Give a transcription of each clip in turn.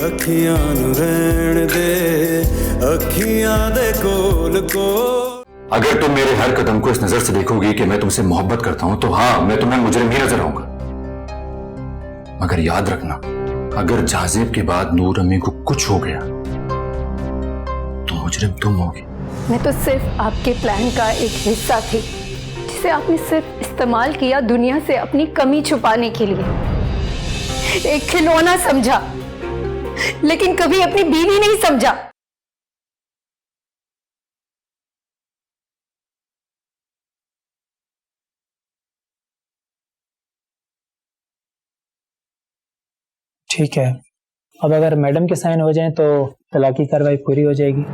अखियां नू रहन दे, अखियां दे कोल को। अगर तुम मेरे हर कदम को इस नजर से देखोगी कि मैं तुमसे मोहब्बत करता हूं, तो हाँ, मैं तुम्हें मुजरिम ही नजर आऊंगा। मगर याद रखना, अगर जहाजेब के बाद नूर अम्मी को कुछ हो गया तो मुजरिम तुम होगी। मैं तो सिर्फ आपके प्लान का एक हिस्सा थी, जिसे आपने सिर्फ इस्तेमाल किया दुनिया से अपनी कमी छुपाने के लिए। एक खिलौना समझा, लेकिन कभी अपनी बीवी नहीं समझा। ठीक है, अब अगर मैडम के साइन हो जाएं तो तलाक की कार्रवाई पूरी हो जाएगी।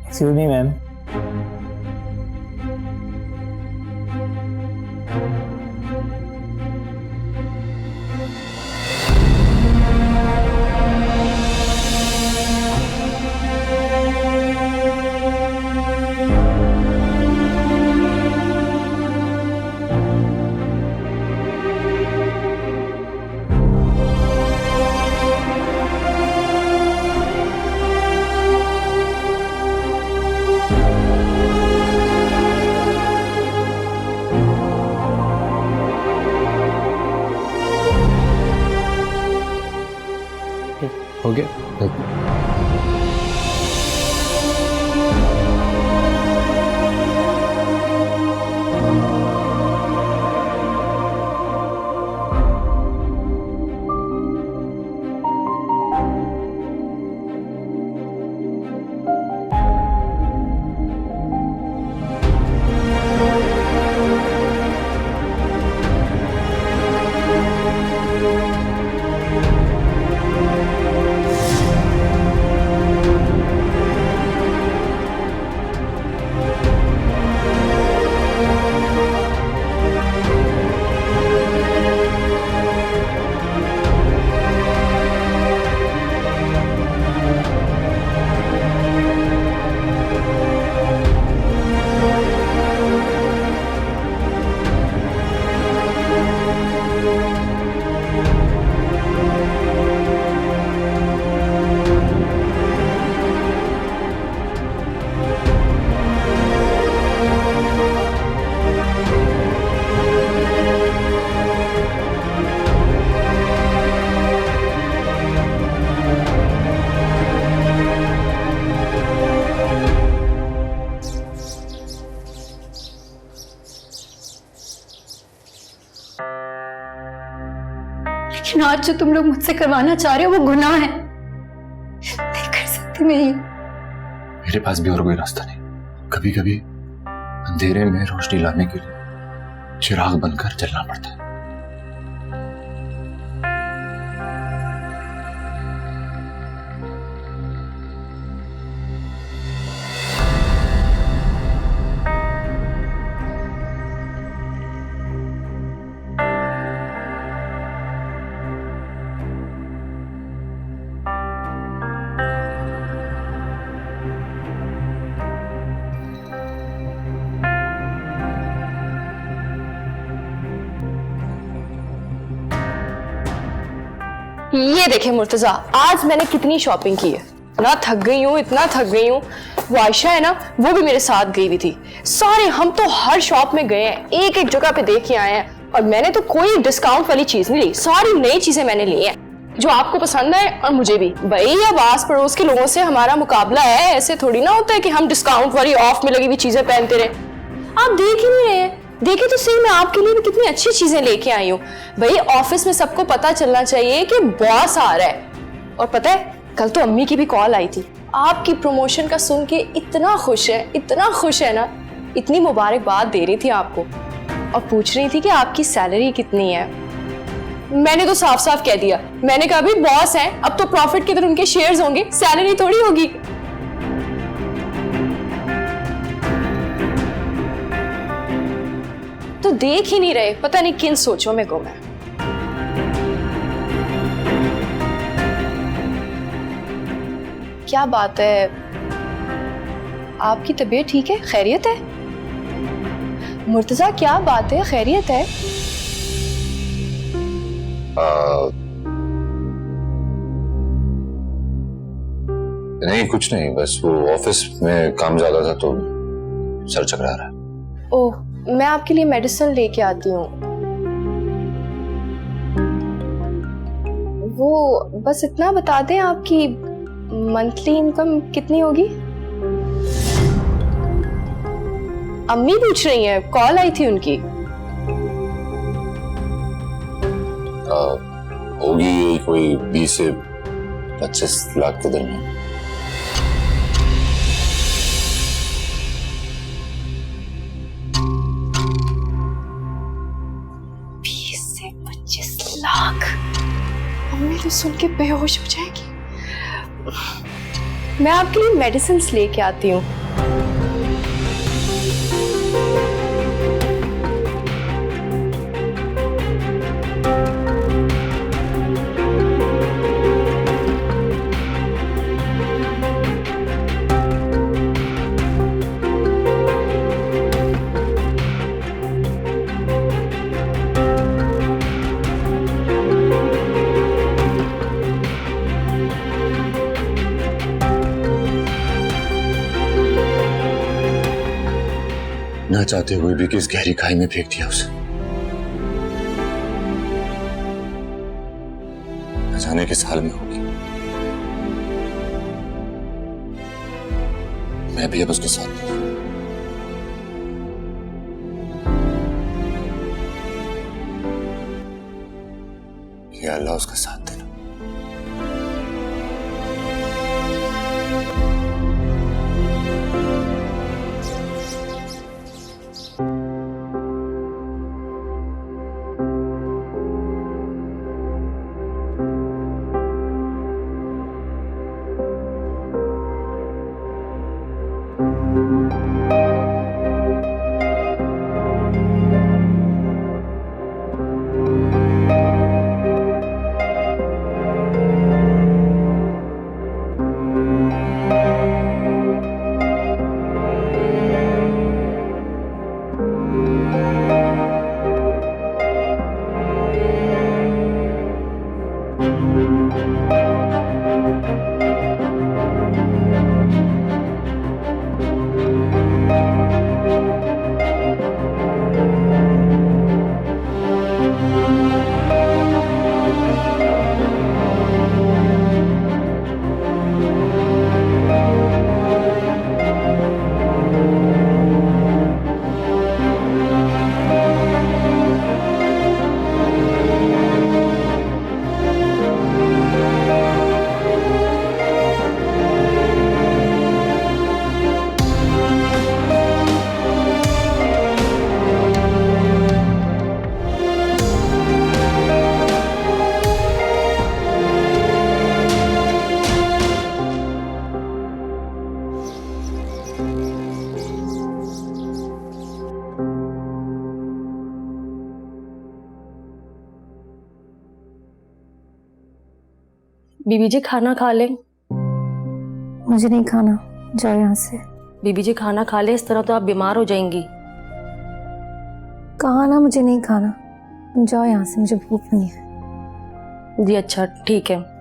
Excuse me ma'am. हो गया? लेकिन आज जो तुम लोग मुझसे करवाना चाह रहे हो वो गुनाह है। नहीं कर सकती मैं ये। मेरे पास भी और कोई रास्ता नहीं। कभी कभी अंधेरे में रोशनी लाने के लिए चिराग बनकर चलना पड़ता है। ये देखे मुर्तजा, आज मैंने कितनी शॉपिंग की है। इतना थक गई हूँ, इतना थक गई हूँ। वो आयशा है ना, वो भी मेरे साथ गई हुई थी। सारे हम तो हर शॉप में गए हैं, एक एक जगह पे देख के आए हैं, और मैंने तो कोई डिस्काउंट वाली चीज नहीं ली। सारी नई चीजें मैंने ली हैं जो आपको पसंद है और मुझे भी। भाई अब आस पड़ोस के लोगों से हमारा मुकाबला है, ऐसे थोड़ी ना होता है कि हम डिस्काउंट वाली ऑफ में लगी हुई चीजें पहनते रहे। आप देख ही नहीं रहे हैं, देखिए तो सही, मैं आपके लिए भी कितनी अच्छी चीजें लेके आई हूँ। भाई ऑफिस में सबको पता चलना चाहिए कि बॉस आ रहा है। और पता है, कल तो अम्मी की भी कॉल आई थी, आपकी प्रमोशन का सुन के इतना खुश है, इतना खुश है ना, इतनी मुबारकबाद दे रही थी आपको और पूछ रही थी कि आपकी सैलरी कितनी है। मैंने तो साफ साफ कह दिया, मैंने कहा भी बॉस है, अब तो प्रॉफिट के तरह उनके शेयर्स होंगे, सैलरी थोड़ी होगी। तो देख ही नहीं रहे, पता नहीं किन सोचों में गुम है। क्या बात है, आपकी तबीयत ठीक है, खैरियत है? मुर्तजा क्या बात है, खैरियत है? नहीं कुछ नहीं, बस वो ऑफिस में काम ज्यादा था तो सर चकरा रहा है। ओह, मैं आपके लिए मेडिसिन लेके आती हूँ। वो बस इतना बता दें, आपकी मंथली इनकम कितनी होगी? अम्मी पूछ रही हैं, कॉल आई थी उनकी। होगी कोई 20 से 25 लाख के दरमियान। से 25 लाख। अम्मी तो सुन के बेहोश हो जाएगी। मैं आपके लिए मेडिसिन लेके आती हूँ। ना चाहते हुए भी किस गहरी खाई में फेंक दिया उसे। न जाने किस हाल में होगी। मैं भी अब उसके साथ नहीं। या अल्लाह उसका साथ देना। बीबी जी खाना खा लें। मुझे नहीं खाना, जाओ यहाँ से। बीबी जी खाना खा ले, इस तरह तो आप बीमार हो जाएंगी। कहा ना मुझे नहीं खाना, जाओ यहाँ से, मुझे भूख नहीं है। जी अच्छा ठीक है।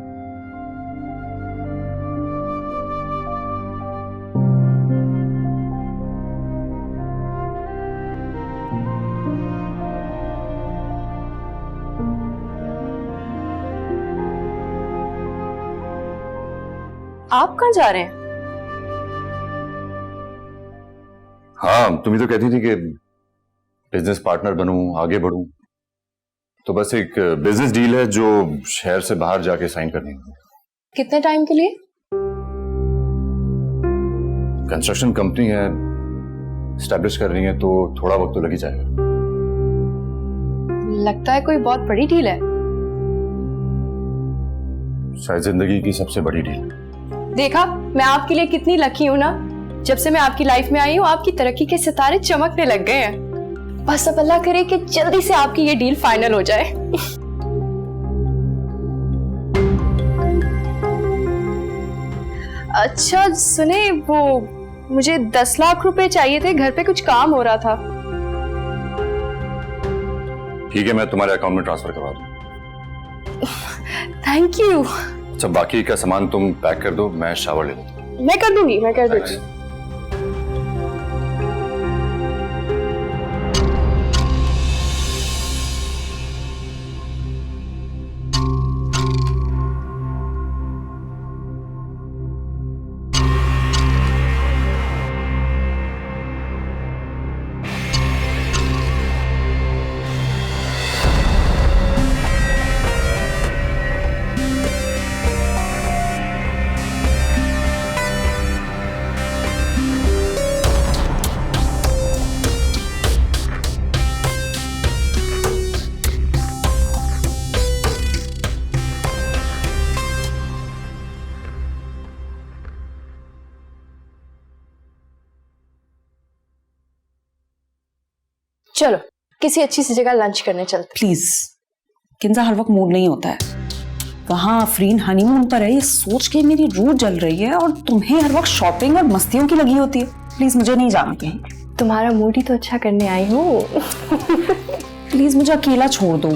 आप कहाँ जा रहे हैं? हाँ, तुम ही तो कहती थी कि बिजनेस पार्टनर बनूं, आगे बढ़ूं। तो बस एक बिजनेस डील है जो शहर से बाहर जाके साइन करनी है। कितने टाइम के लिए? कंस्ट्रक्शन कंपनी है, एस्टैब्लिश कर रही है, तो थोड़ा वक्त तो लग ही जाएगा। लगता है कोई बहुत बड़ी डील है। शायद जिंदगी की सबसे बड़ी डील। देखा, मैं आपके लिए कितनी लकी हूँ ना। जब से मैं आपकी लाइफ में आई हूँ, आपकी तरक्की के सितारे चमकने लग गए हैं। बस अब अल्लाह करे कि जल्दी से आपकी ये डील फाइनल हो जाए। अच्छा सुने, वो मुझे 10 लाख रुपए चाहिए थे, घर पे कुछ काम हो रहा था। ठीक है, मैं तुम्हारे अकाउंट में ट्रांसफर करवा दूँ। Thank you. अच्छा, बाकी का सामान तुम पैक कर दो, मैं शावर ले लेता हूँ। मैं कर दूंगी, मैं कर दूंगी। चलो किसी अच्छी सी जगह लंच करने चलते। प्लीज किंजा, हर वक्त मूड नहीं होता है। वहां अफरीन हनीमून पर है, ये सोच के मेरी रूह जल रही है, और तुम्हें हर वक्त शॉपिंग और मस्तियों की लगी होती है। प्लीज मुझे नहीं जाना कहीं। तुम्हारा मूड ही तो अच्छा करने आई हूँ। प्लीज मुझे अकेला छोड़ दो,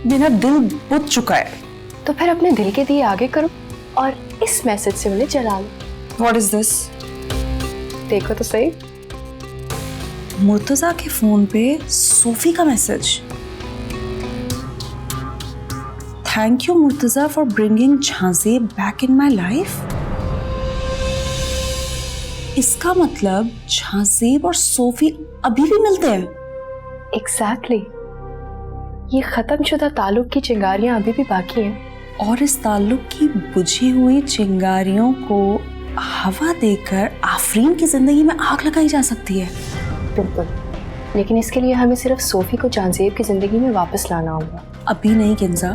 मेरा दिल बुझ चुका है। तो फिर अपने दिल के दिए आगे करो और इस मैसेज से उन्हें जला लो। What is this? देखो तो सही। मुर्तजा के फोन पे सोफी का message. Thank you Murtaza for bringing Jahanzeb back in my life. इसका मतलब झांसेब और सोफी अभी भी मिलते हैं। एग्जैक्टली। ये खत्मशुदा ताल्लुक की चिंगारियां अभी भी बाकी हैं। और इस ताल्लुक की बुझी हुई चिंगारियों को हवा देकर आफरीन की जिंदगी में आग लगाई जा सकती है। बिल्कुल, लेकिन इसके लिए हमें सिर्फ सोफी को झांसेब की जिंदगी में वापस लाना होगा। अभी नहीं किंजा,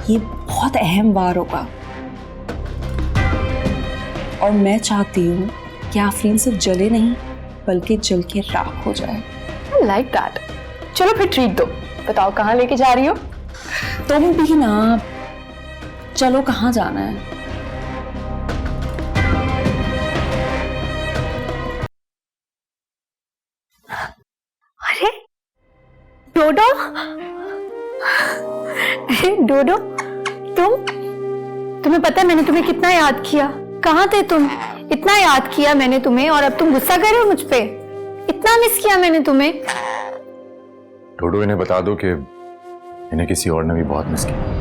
ये बहुत अहम वार होगा, और मैं चाहती हूँ कि आफरीन सिर्फ जले नहीं बल्कि जल के राख हो जाए। Like that. चलो फिर ट्रीट दो। बताओ कहाँ लेके जा रही हो? तुम भी ना, चलो कहाँ जाना है? अरे डोडो, अरे डोडो, तुम्हें पता है मैंने तुम्हें कितना याद किया? कहाँ थे तुम? इतना याद किया मैंने तुम्हें, और अब तुम गुस्सा कर रहे हो मुझ पे? इतना मिस किया मैंने तुम्हें। डोडो, इन्हें बता दो कि इन्हें किसी और ने भी बहुत मिस किया।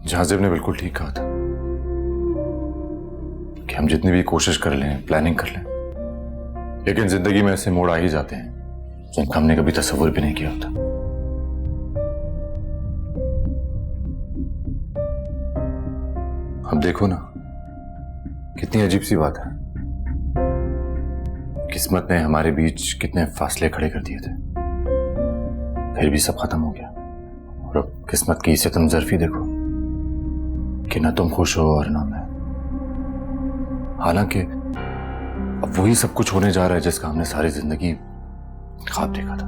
झांसेब ने बिल्कुल ठीक कहा था कि हम जितनी भी कोशिश कर लें, प्लानिंग कर लें, लेकिन जिंदगी में ऐसे मोड़ आ ही जाते हैं जिनका हमने कभी तस्वीर भी नहीं किया होता। अब देखो ना, कितनी अजीब सी बात है। किस्मत ने हमारे बीच कितने फासले खड़े कर दिए थे, फिर भी सब खत्म हो गया। और अब किस्मत की सितमज़रफ़ी देखो कि ना तुम खुश हो और ना मैं। हालांकि अब वही सब कुछ होने जा रहा है जिसका हमने सारी जिंदगी ख्वाब देखा था।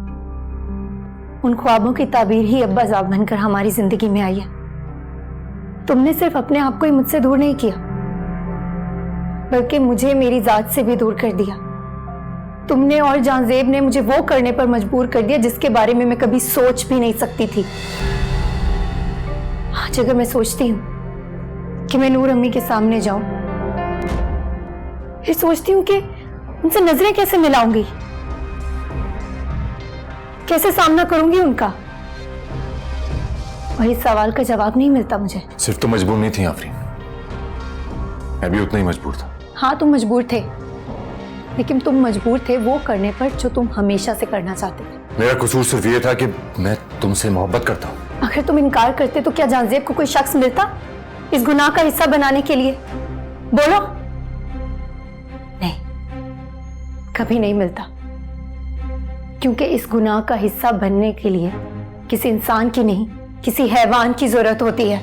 उन ख्वाबों की ताबीर ही अब अज़ाब बनकर हमारी जिंदगी में आई है। तुमने सिर्फ अपने आप को ही मुझसे दूर नहीं किया, बल्कि मुझे मेरी जात से भी दूर कर दिया। तुमने और झांसेब ने मुझे वो करने पर मजबूर कर दिया जिसके बारे में मैं कभी सोच भी नहीं सकती थी। आज अगर मैं सोचती हूँ कि मैं नूर अम्मी के सामने जाऊं, फिर सोचती हूँ कि उनसे नजरें कैसे मिलाऊंगी, कैसे सामना करूंगी उनका, और इस सवाल का जवाब नहीं मिलता मुझे। सिर्फ तो मजबूर नहीं थी आफरीन, मैं भी उतना ही मजबूर था। हाँ तुम मजबूर थे, लेकिन तुम मजबूर थे वो करने पर जो तुम हमेशा से करना चाहते थे। मेरा कसूर सिर्फ ये था कि मैं तुमसे मोहब्बत करता हूँ। अगर तुम इनकार करते तो क्या झांसेब को कोई शख्स मिलता इस गुनाह का हिस्सा बनाने के लिए? बोलो। नहीं, कभी नहीं मिलता, क्योंकि इस गुनाह का हिस्सा बनने के लिए किसी इंसान की नहीं, किसी हैवान की जरूरत होती है।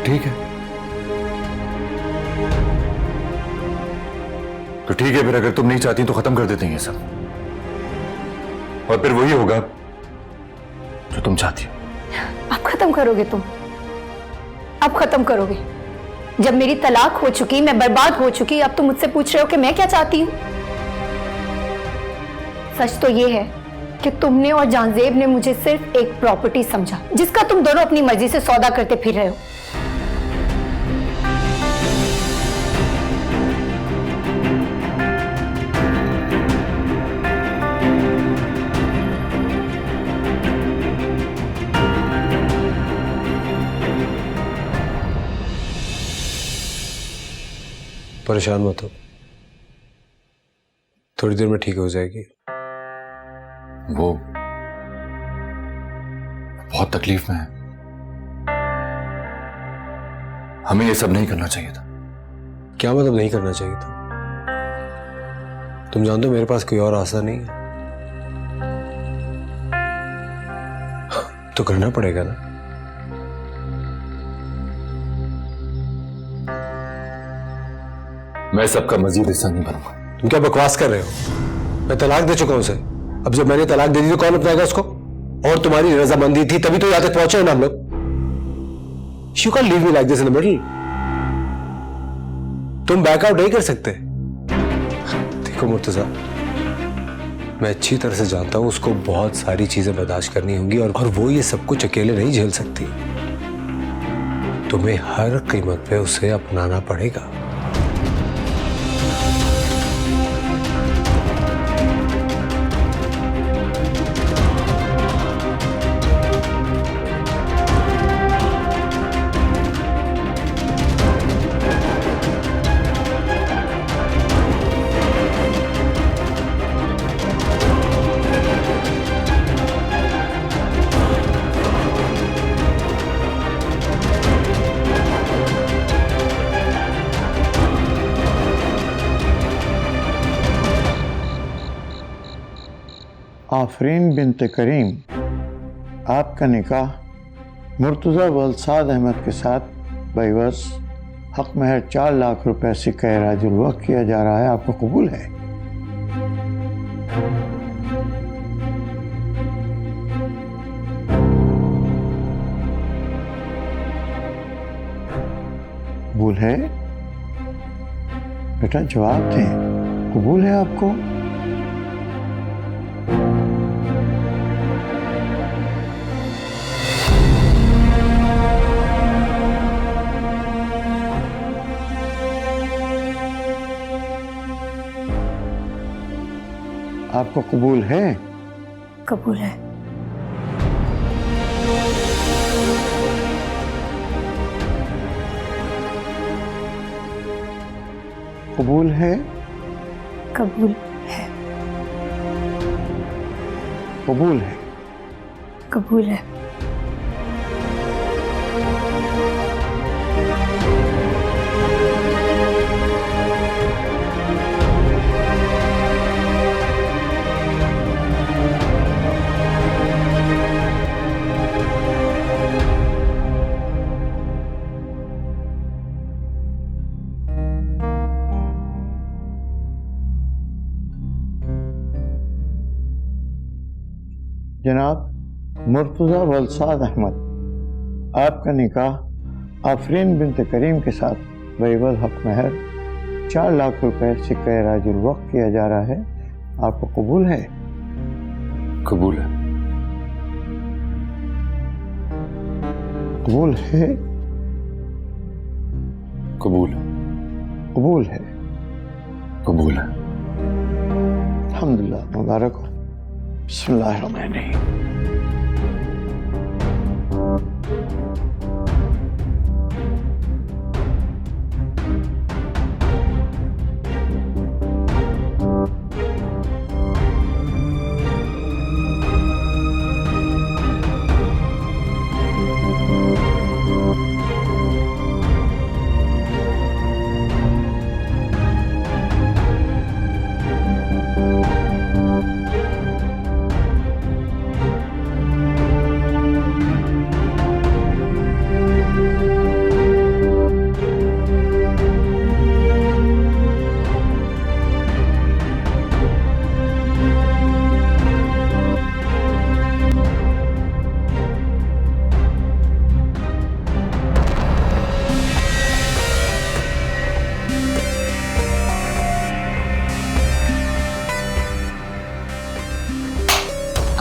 ठीक है तो ठीक है, फिर अगर तुम नहीं चाहती तो खत्म कर देते हैं ये सब, और फिर वही होगा जो तुम चाहती हो। अब खत्म करोगे तुम? अब खत्म करोगे? जब मेरी तलाक हो चुकी, मैं बर्बाद हो चुकी, अब तुम मुझसे पूछ रहे हो कि मैं क्या चाहती हूं? सच तो ये है कि तुमने और जानजेब ने मुझे सिर्फ एक प्रॉपर्टी समझा, जिसका तुम दोनों अपनी मर्जी से सौदा करते फिर रहे हो। परेशान मत हो, थोड़ी देर में ठीक हो जाएगी। वो बहुत तकलीफ में है। हमें ये सब नहीं करना चाहिए था। क्या मतलब नहीं करना चाहिए था? तुम जानते हो मेरे पास कोई और रास्ता नहीं है, तो करना पड़ेगा ना। मैं सबका मजीद हिस्सा नहीं बनूंगा। तुम क्या बकवास कर रहे हो? मैं तलाक दे चुका हूं उसे। अब जब मैंने तलाक दे दी तो कौन अपनाएगा उसको? और तुम्हारी रजामंदी थी तभी तो यहाँ तक पहुंचे ना हम लोग। You can leave me like this in the middle. तुम बैकआउट नहीं कर सकते। देखो मुर्तजा, मैं अच्छी तरह से जानता हूं उसको बहुत सारी चीजें बर्दाश्त करनी होंगी और वो ये सब कुछ अकेले नहीं झेल सकती। तुम्हें हर कीमत पे उसे अपनाना पड़ेगा। आफरीन बिनत करीम, आपका निकाह मुर्तज़ा वलसाद अहमद के साथ बइवस हक महर 4 लाख रुपए सिक्का राजुल वक्त किया जा रहा है। आपको कबूल है? कबूल है? बेटा जवाब दें, कबूल है आपको? आपको कबूल है? कबूल है। कबूल है? कबूल है। कबूल है? कबूल है। जनाब मुर्तज़ा वलसाद अहमद, आपका निकाह आफरीन बिनत करीम के साथ बइवज़ हक महर 4 लाख रुपए सिक्का राजुल वक्त किया जा रहा है। आपको कबूल है? कबूल है। कबूल है? कबूल है। कबूल है? कबूल है। अल्हम्दुलिल्लाह, मुबारक हो। बिस्मिल्लाहिर्रहमानिर्रहीम।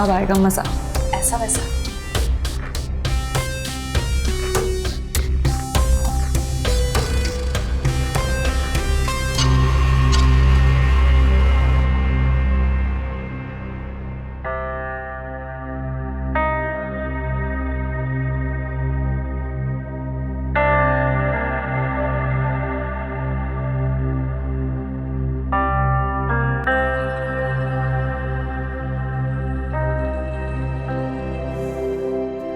अब आएगा मजा, ऐसा वैसा।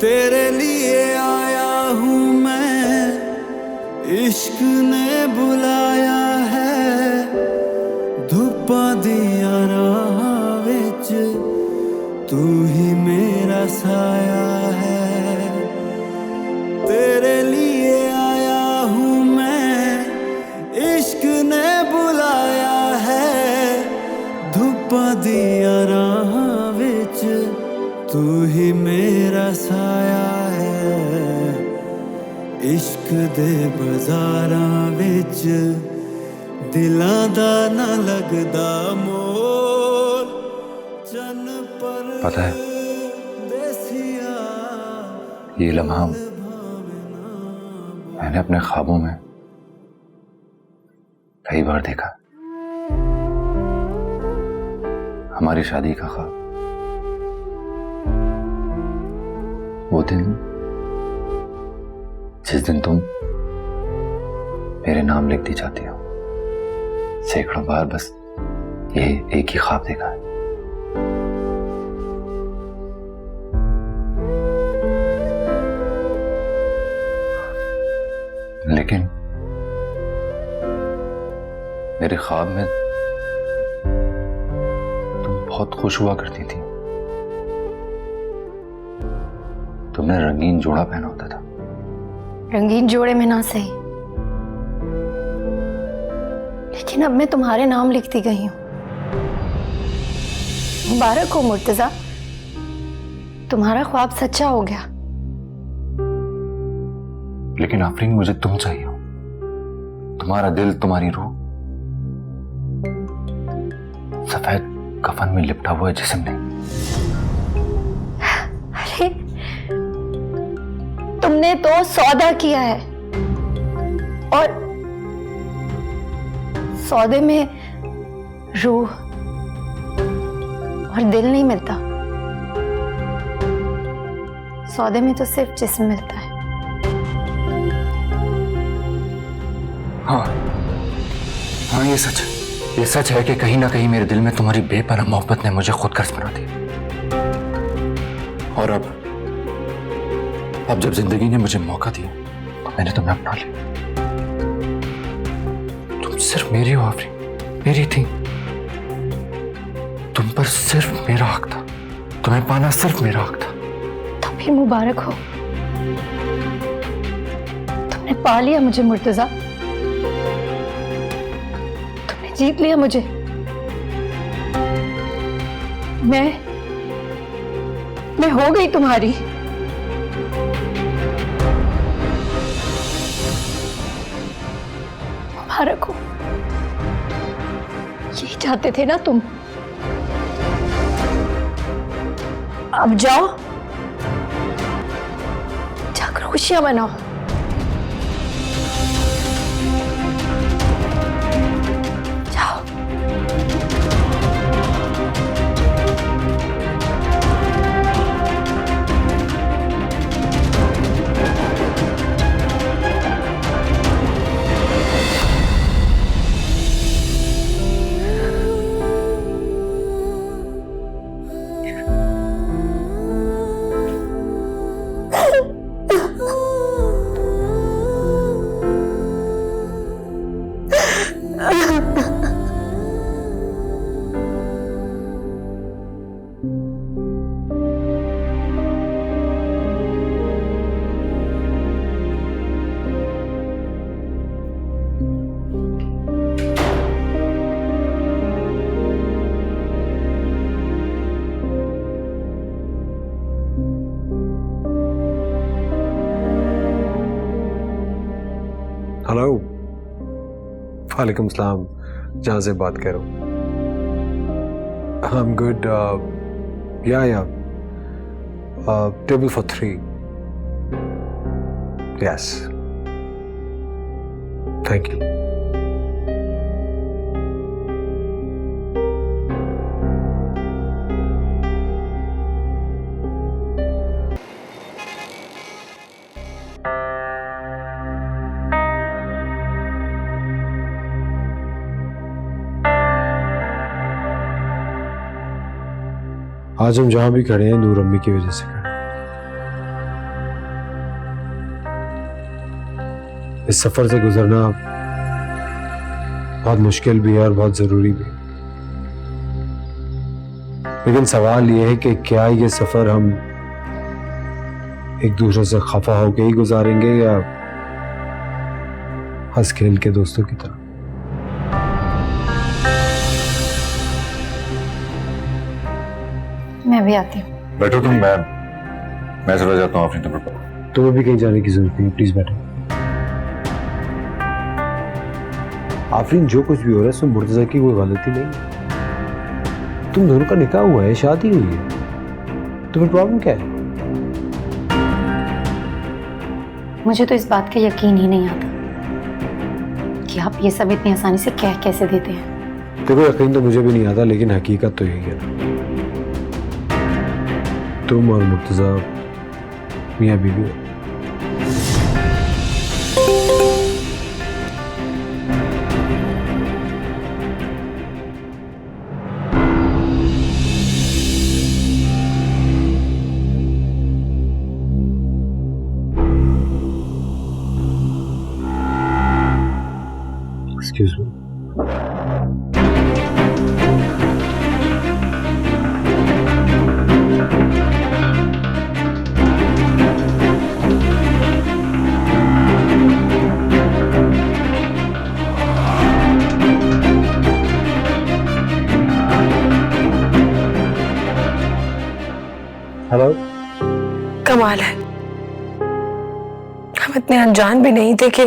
तेरे लिए आया हूँ मैं, इश्क ने बुलाया है, धुप्पा दिया राह विच तू ही मेरा साया है। तेरे लिए आया हूँ मैं, इश्क ने बुलाया है, धुप्पा दिया राह विच तू ही मेरा साया है। इश्क दे बाजारां विच दिलां दा ना लगदा मोल, चन पर पता है देसिया ये लम्हा मैंने अपने ख्वाबों में कई बार देखा। हमारी शादी का ख्वाब, वो दिन जिस दिन तुम मेरे नाम लिख दी जाती हो। सैकड़ों बार बस ये एक ही ख्वाब देखा है। लेकिन मेरे ख्वाब में तुम बहुत खुश हुआ करती थी। तुमने रंगीन जोड़ा पहना होता था। रंगीन जोड़े में ना सही, लेकिन अब मैं तुम्हारे नाम लिखती गई हूं। मुबारक हो मुर्तजा, तुम्हारा ख्वाब सच्चा हो गया। लेकिन आफरीन मुझे तुम चाहिए हो, तुम्हारा दिल, तुम्हारी रूह सफेद कफन में लिपटा हुआ है, जिस्म नहीं। अरे तुमने तो सौदा किया है और सौदे में रूह और दिल नहीं मिलता। सौदे में तो सिर्फ जिस्म मिलता है। हाँ ये सच है। ये सच है कि कहीं ना कहीं मेरे दिल में तुम्हारी बेपनाह मोहब्बत ने मुझे खुदगर्ज बना दिया। और अब जब जिंदगी ने मुझे मौका दिया तो मैंने तुम्हें अपना लिया। तुम सिर्फ मेरी हो आफरीन, मेरी थी। तुम पर सिर्फ मेरा हक था, तुम्हें पाना सिर्फ मेरा हक था। तुम भी मुबारक हो, तुमने पा लिया मुझे मुर्तजा, तुमने जीत लिया मुझे। मैं हो गई तुम्हारी। मुबारक हो, यही चाहते थे ना तुम। अब जाओ, जाकर खुशियां मनाओ। जाओ। हेलो, वालेकुम सलाम। जहाँ से बात कर रहा हूँ। I'm good. Yeah. Table for 3. Yes, thank you. आज हम जहां भी खड़े हैं नूर अम्मी की वजह से खड़े हैं. इस सफर से गुजरना बहुत मुश्किल भी है और बहुत जरूरी भी. लेकिन सवाल यह है कि क्या ये सफर हम एक दूसरे से खफा होकर ही गुजारेंगे या हंस खेल के दोस्तों की तरह. मैं भी आती हूँ. बैठो तुम, मैं चला जाता हूँ अपनी टेबल पर. तुम्हें भी कहीं जाने की जरूरत नहीं, प्लीज बैठो. आफरीन, जो कुछ भी हो रहा है उसमें मुर्तजा की कोई गलती नहीं है. तुम दोनों का निकाह हुआ है, शादी हुई है, तो फिर प्रॉब्लम क्या है? मुझे तो इस बात का यकीन ही नहीं आता कि आप ये सब इतनी आसानी से कह कैसे देते हैं. देखो, यकीन तो मुझे भी नहीं आता, लेकिन हकीकत तो यही है. तुम और मुर्तजा मियां बीवी हो. Excuse me. हेलो. कमाल है, हम इतने अनजान भी नहीं थे कि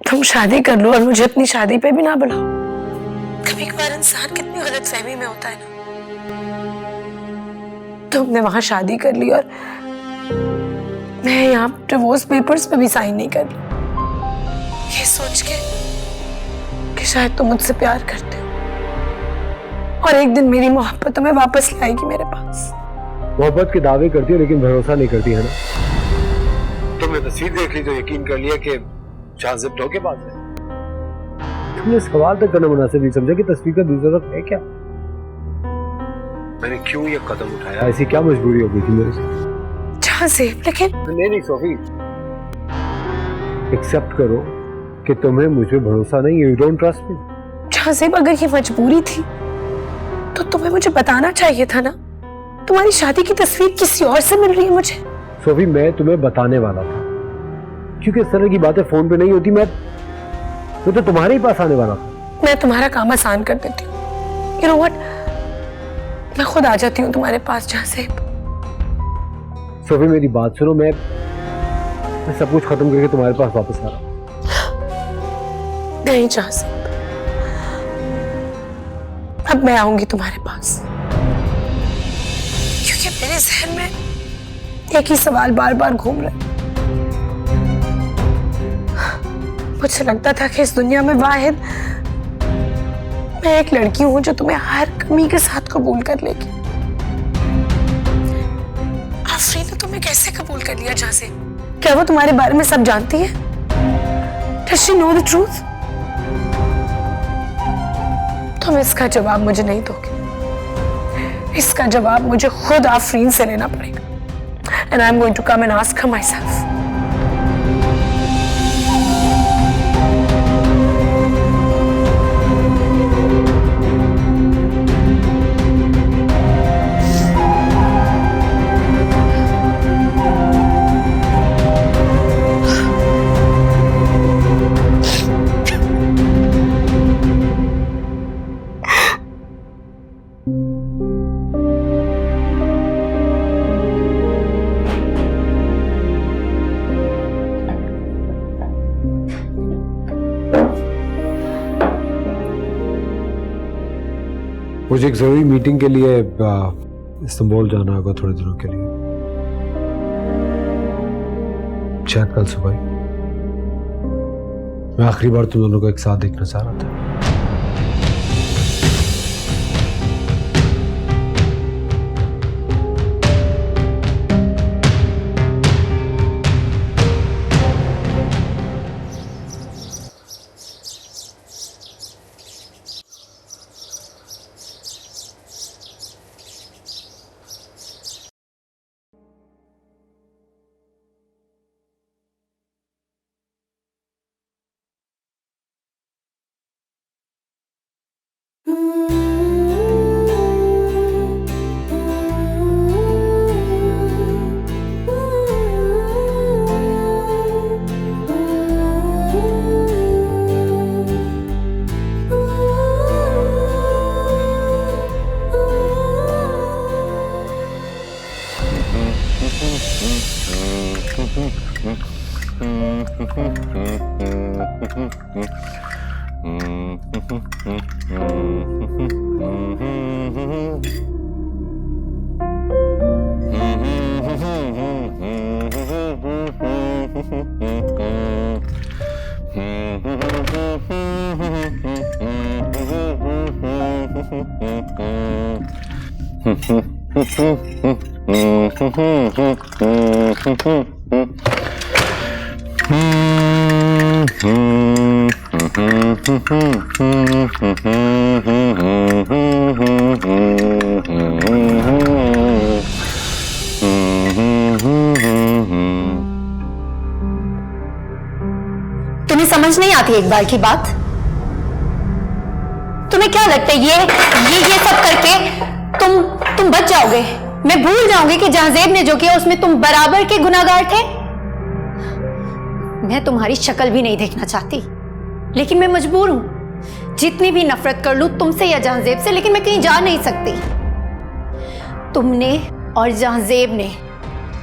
तुम शादी कर लो और मुझे अपनी शादी पे भी ना बुलाओ. कभी कभार इंसान कितनी गलतफहमी में होता है ना. तुमने वहां शादी कर ली और मैं यहाँ डिवोर्स पेपर्स पे भी साइन नहीं कर ली, ये सोच के कि शायद तुम मुझसे प्यार करते हो और एक दिन मेरी मोहब्बत तुम्हें वापस लाएगी मेरे पास. मोहब्बत के दावे करती है लेकिन भरोसा नहीं करती है ना. तुमने तस्वीर देख ली तो यकीन कर लिया कि शाहज़िब धोखेबाज है. तुमने सवाल तक करना मुनासिब नहीं समझा कि तस्वीर का दूसरा तरफ है क्या. मैंने क्यों ये कदम उठाया? ऐसी क्या मजबूरी हो गई थी मेरे साथ? शाहज़िब, लेकिन नहीं सोफी, एक्सेप्ट करो कि तुम्हें मुझ पे भरोसा नहीं है. You don't trust me. Shahzeb, अगर ये मजबूरी थी तो तुम्हें मुझे बताना चाहिए था ना. तुम्हारी शादी की तस्वीर किसी और से मिल रही है मुझे. सोफी, मैं तुम्हें बताने वाला था, क्योंकि इस तरह की बातें फोन पे नहीं होती. मैं तो तुम्हारे ही पास आने वाला था. मैं तुम्हारा काम आसान कर देती हूँ. यू नो व्हाट, मैं खुद आ जाती हूँ तुम्हारे पास. शाहज़िब, सोफी मेरी बात सुनो. मैं सब कुछ खत्म करके तुम्हारे पास वापस आ रहा हूँ. नहीं शाहज़िब, अब मैं आऊंगी तुम्हारे पास, क्योंकि मेरे जहन में एक ही सवाल बार बार घूम रहा है. मुझे लगता था कि इस दुनिया में वाहिद मैं एक लड़की हूं जो तुम्हें हर कमी के साथ कबूल कर लेगी. आफरीन ने तुम्हें कैसे कबूल कर लिया शाहज़िब? क्या वो तुम्हारे बारे में सब जानती है? Does she know the truth? तुम इसका जवाब मुझे नहीं दोगे. इसका जवाब मुझे खुद आफरीन से लेना पड़ेगा. And I'm going to come and ask her myself. मुझे एक जरूरी मीटिंग के लिए इस्तांबुल जाना होगा थोड़े दिनों के लिए. शायद कल सुबह ही। मैं आखिरी बार तुम दोनों को एक साथ देखना चाह रहा था। तुम्हें समझ नहीं आती एक बार की बात? तुम्हें क्या लगता है ये सब करके तुम बच जाओगे? मैं भूल जाऊंगी कि जहांजेब ने जो किया उसमें तुम बराबर के गुनाहगार थे? मैं तुम्हारी शक्ल भी नहीं देखना चाहती, लेकिन मैं मजबूर हूं। जितनी भी नफरत कर लूं तुमसे या जहांजेब से, लेकिन मैं कहीं जा नहीं सकती। तुमने और जहांजेब ने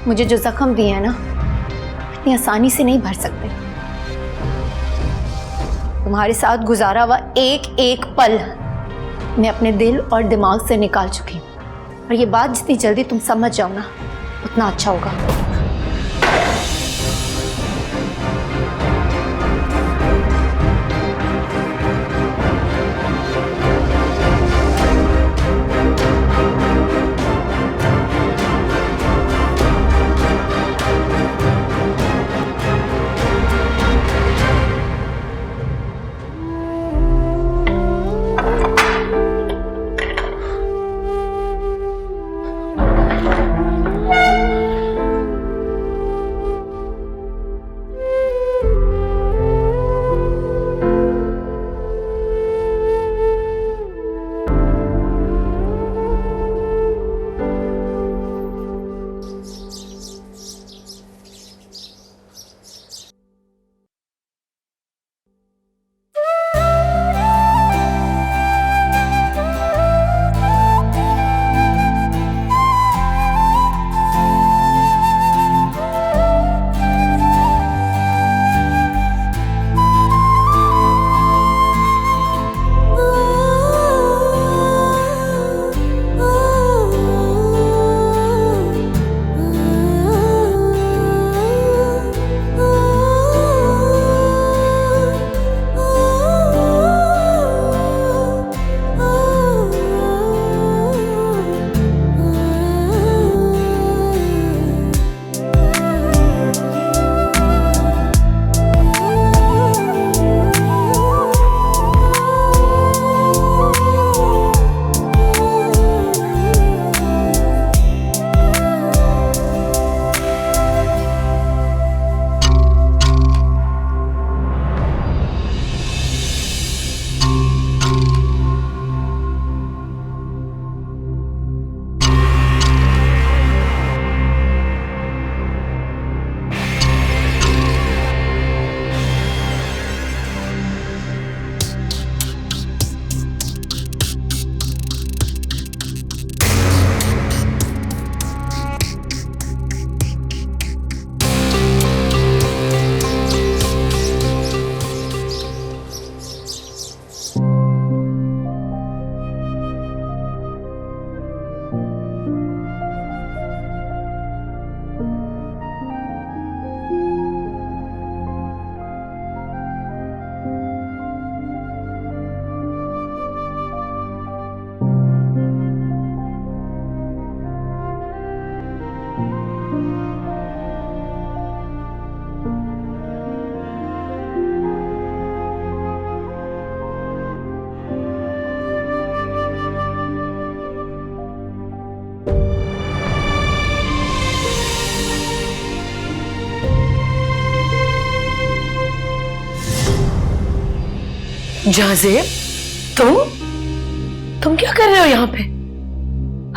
मुझे जो जख्म दिए हैं ना, इतनी आसानी से नहीं भर सकते। तुम्हारे साथ गुजारा हुआ एक एक पल मैं अपने दिल और दिमाग से निकाल चुकी हूं, और ये बात जितनी जल्दी तुम समझ जाओ ना, उतना अच्छा होगा। जाजेब, तुम क्या कर रहे हो यहाँ पे?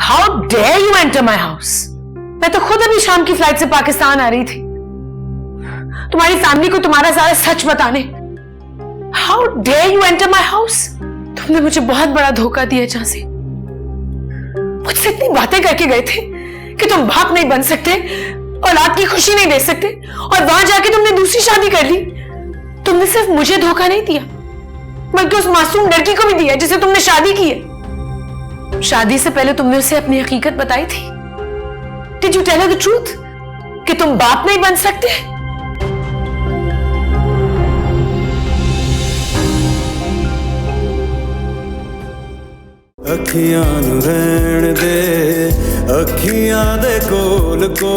How dare you enter my house? मैं तो खुद अभी शाम की फ्लाइट से पाकिस्तान आ रही थी तुम्हारी फैमिली को तुम्हारा सारा सच बताने। How dare you enter my house? तुमने मुझे बहुत बड़ा धोखा दिया जाजेब। मुझसे इतनी बातें करके गए थे कि तुम बाप नहीं बन सकते, औलाद की खुशी नहीं दे सकते, और वहां जाके तुमने दूसरी शादी कर ली। तुमने सिर्फ मुझे धोखा नहीं दिया बल्कि उस मासूम लड़की को भी दिया जिसे तुमने शादी की है। शादी से पहले तुमने उसे अपनी हकीकत बताई थी। Did you tell her the truth कि तुम बाप नहीं बन सकते? अखियां नू रहण दे, अखियां दे कोल को